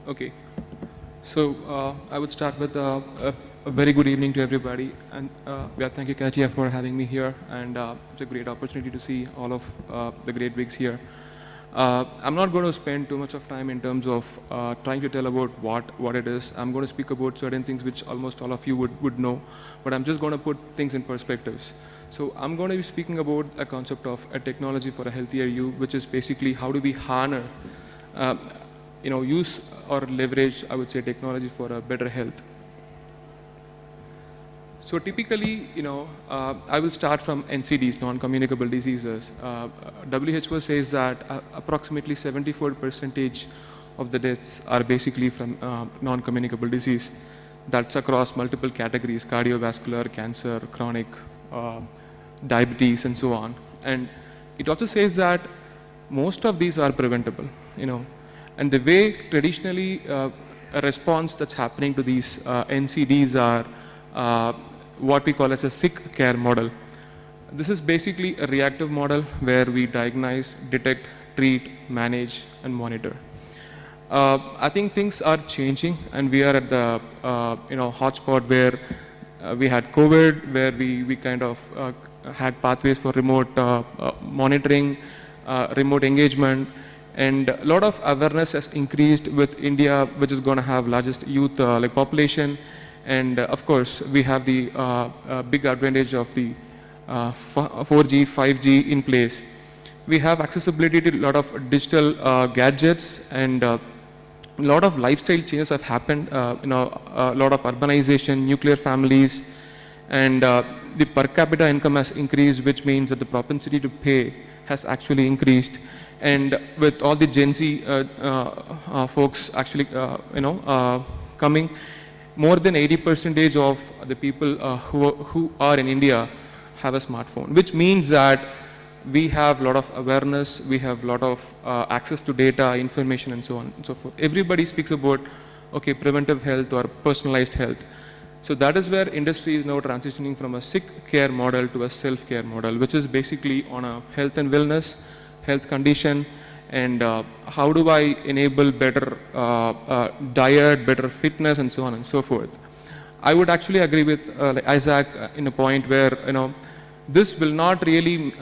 Okay, so I would start with a very good evening to everybody, and yeah, thank you, Katia, for having me here, and it's a great opportunity to see all of the great wigs here. I'm not going to spend too much of time in terms of trying to tell about what it is. I'm going to speak about certain things which almost all of you would know, but I'm just going to put things in perspectives. So I'm going to be speaking about a concept of a technology for a healthier you, which is basically how do we harness use or leverage, I would say, technology for a better health. So typically, I will start from NCDs, non-communicable diseases. WHO says that approximately 74% of the deaths are basically from non-communicable disease. That's across multiple categories: cardiovascular, cancer, chronic, diabetes, and so on. And it also says that most of these are preventable, And the way traditionally a response that's happening to these NCDs are what we call as a sick care model. This is basically a reactive model where we diagnose, detect, treat, manage, and monitor. I think things are changing, and we are at the hotspot where we had COVID, where we kind of had pathways for remote monitoring, remote engagement. And a lot of awareness has increased with India, which is going to have largest youth population. And of course, we have the big advantage of the 4G, 5G in place. We have accessibility to a lot of digital gadgets, and a lot of lifestyle changes have happened. A lot of urbanization, nuclear families, and the per capita income has increased, which means that the propensity to pay has actually increased. And with all the Gen Z folks actually, coming, more than 80% of the people who are in India have a smartphone, which means that we have a lot of awareness, we have a lot of access to data, information, and so on and so forth. Everybody speaks about, okay, preventive health or personalized health. So that is where industry is now transitioning from a sick care model to a self-care model, which is basically on a health and wellness, health condition, and how do I enable better diet, better fitness, and so on and so forth. I would actually agree with Isaac in a point where this will not really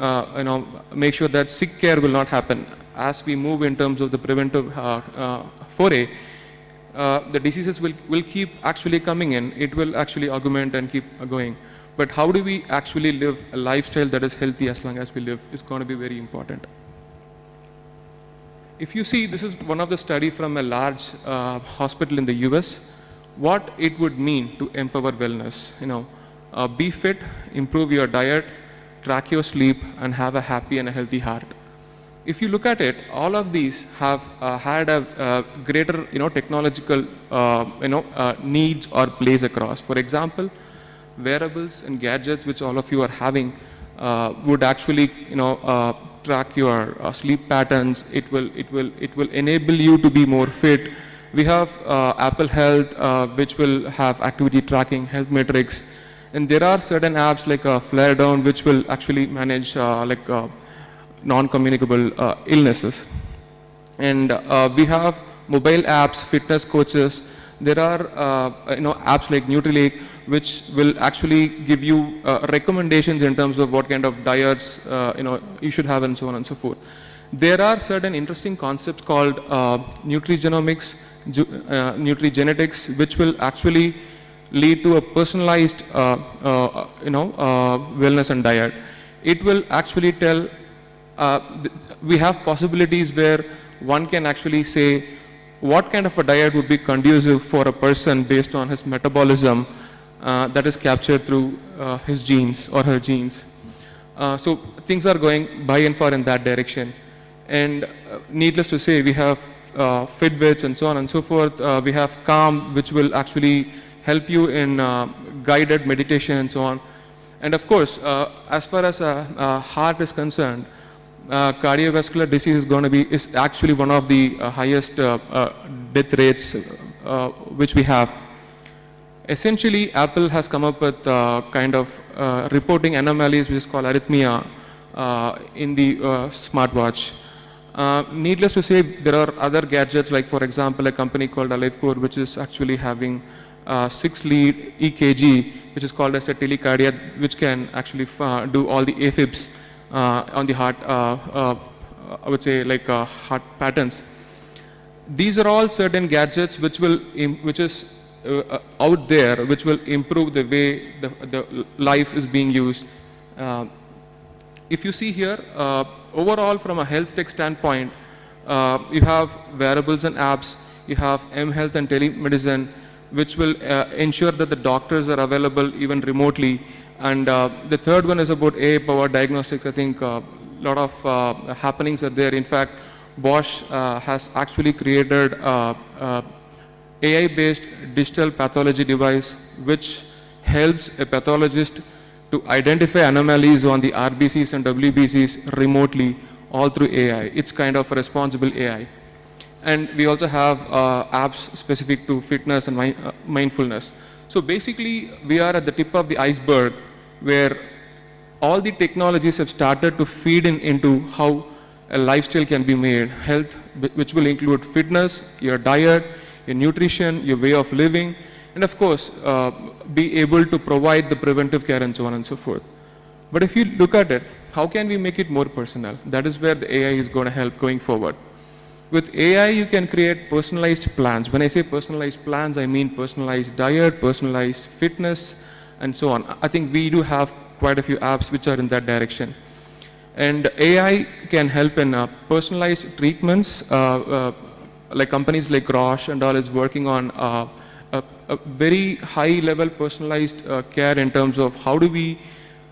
make sure that sick care will not happen. As we move in terms of the preventive foray, the diseases will keep actually coming in. It will actually augment and keep going. But how do we actually live a lifestyle that is healthy as long as we live is going to be very important. If you see, this is one of the study from a large hospital in the US, what it would mean to empower wellness. Be fit, improve your diet, track your sleep, and have a happy and a healthy heart. If you look at it, all of these have had a greater technological needs or plays across. For example, wearables and gadgets, which all of you are having, would actually track your sleep patterns. It will enable you to be more fit. We have Apple Health, which will have activity tracking, health metrics, and there are certain apps like Flare Down, which will actually manage non-communicable illnesses. And we have mobile apps, fitness coaches. There are apps like Nutrilake, which will actually give you recommendations in terms of what kind of diets you should have, and so on and so forth. There are certain interesting concepts called nutrigenomics, nutrigenetics, which will actually lead to a personalized wellness and diet. It will actually tell, we have possibilities where one can actually say what kind of a diet would be conducive for a person based on his metabolism that is captured through his genes or her genes. So things are going by and far in that direction. And needless to say, we have Fitbits and so on and so forth. We have Calm, which will actually help you in guided meditation and so on. And of course, as far as heart is concerned, cardiovascular disease is actually one of the highest death rates which we have. Essentially, Apple has come up with kind of reporting anomalies which is called arrhythmia in the smartwatch. Needless to say, there are other gadgets, like for example, a company called AliveCore, which is actually having 6-lead EKG, which is called as a telecardia, which can actually do all the AFibs on the heart, I would say like heart patterns. These are all certain gadgets which will, which is out there, which will improve the way the life is being used. If you see here, overall from a health tech standpoint, you have wearables and apps, you have mHealth and telemedicine, which will ensure that the doctors are available even remotely. And the third one is about AI-powered diagnostics. I think a lot of happenings are there. In fact, Bosch has actually created AI-based digital pathology device, which helps a pathologist to identify anomalies on the RBCs and WBCs remotely, all through AI. It's kind of a responsible AI. And we also have apps specific to fitness and mindfulness. So basically, we are at the tip of the iceberg, where all the technologies have started to feed into how a lifestyle can be made. Health, which will include fitness, your diet, your nutrition, your way of living, and of course, be able to provide the preventive care and so on and so forth. But if you look at it, how can we make it more personal? That is where the AI is going to help going forward. With AI, you can create personalized plans. When I say personalized plans, I mean personalized diet, personalized fitness, and so on. I think we do have quite a few apps which are in that direction. And AI can help in personalized treatments, like companies like Roche and all is working on a very high level personalized care in terms of how do we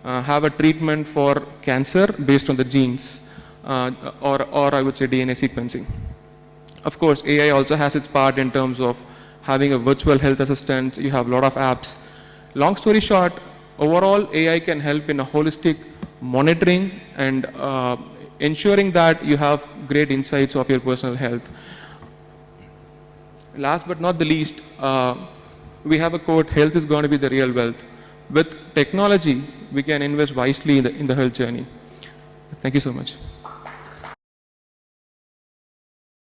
have a treatment for cancer based on the genes, or I would say DNA sequencing. Of course, AI also has its part in terms of having a virtual health assistant. You have a lot of apps. Long story short, overall AI can help in a holistic monitoring and ensuring that you have great insights of your personal health. Last but not the least, we have a quote, health is going to be the real wealth. With technology, we can invest wisely in the health journey. Thank you so much.